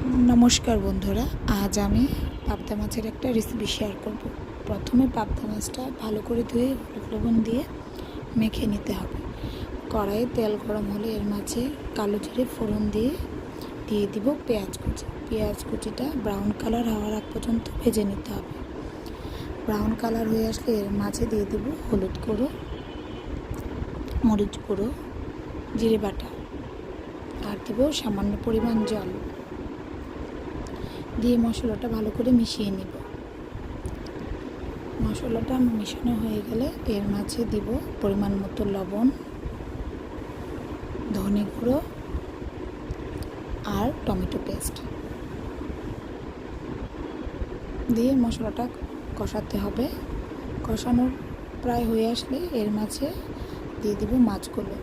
নমস্কার বন্ধুরা, আজ আমি পাবদা মাছের একটা রেসিপি শেয়ার করব। প্রথমে পাবদা মাছটা ভালো করে ধুয়ে হলুদ লবণ দিয়ে মেখে নিতে হবে। কড়াইয়ে তেল গরম হলে এর মাঝে কালো জিরে ফোড়ন দিয়ে দিব পেঁয়াজ কুচিটা ব্রাউন কালার হওয়ার আগ পর্যন্ত ভেজে নিতে হবে। ব্রাউন কালার হয়ে আসলে এর মাঝে দিয়ে দেব হলুদ গুঁড়ো, মরিচ গুঁড়ো, জিরে বাটা আর দেব সামান্য পরিমাণ জল দিয়ে মশলাটা ভালো করে মিশিয়ে নিব। মশলাটা মিশানো হয়ে গেলে এর মাঝে দিব পরিমাণ মতো লবণ, ধনে গুঁড়ো আর টমেটো পেস্ট দিয়ে মশলাটা কষাতে হবে। কষানোর প্রায় হয়ে আসলে এর মাঝে দিয়ে দিব মাছগুলো।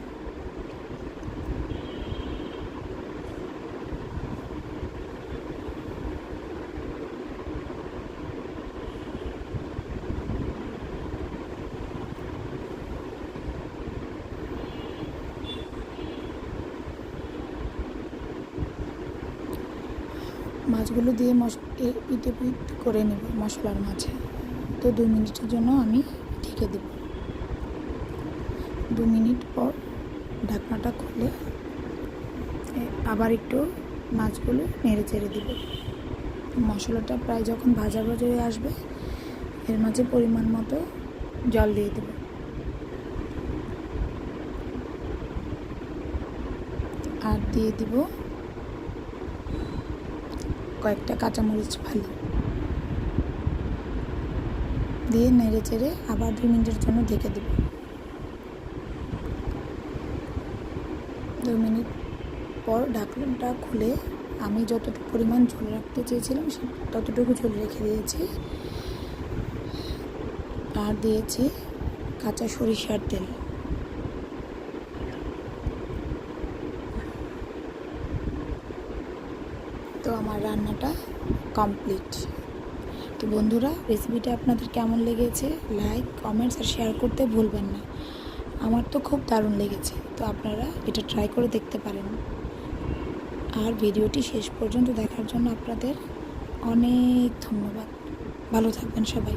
মাছগুলো দিয়ে পিটে করে নেব মশলার মাঝে। তো 2 মিনিটের জন্য আমি ঢেকে দেব। 2 মিনিট পর ঢাকনাটা খুলে আবার একটু মাছগুলো নেড়ে চেড়ে দেব। মশলাটা প্রায় যখন ভাজা ভাজা হয়ে আসবে এর মাঝে পরিমাণ মতো জল দিয়ে দেব। আর দিয়ে দিব কয়েকটা কাঁচামরিচ ফালি দিয়ে নেড়ে চেড়ে আবার 2 মিনিটের জন্য ঢেকে দেব। 2 মিনিট পর ঢাকনাটা খুলে আমি যতটুকু পরিমাণ ঝোল রাখতে চেয়েছিলাম ততটুকু ঝোল রেখে দিয়েছি। আর দিয়েছি কাঁচা সরিষার তেল। তো আমার রান্নাটা কমপ্লিট। তো বন্ধুরা, রেসিপিটা আপনাদের কেমন লেগেছে লাইক, কমেন্টস আর শেয়ার করতে ভুলবেন না। আমার তো খুব দারুণ লেগেছে, তো আপনারা এটা ট্রাই করে দেখতে পারেন। আর ভিডিওটি শেষ পর্যন্ত দেখার জন্য আপনাদের অনেক ধন্যবাদ। ভালো থাকবেন সবাই।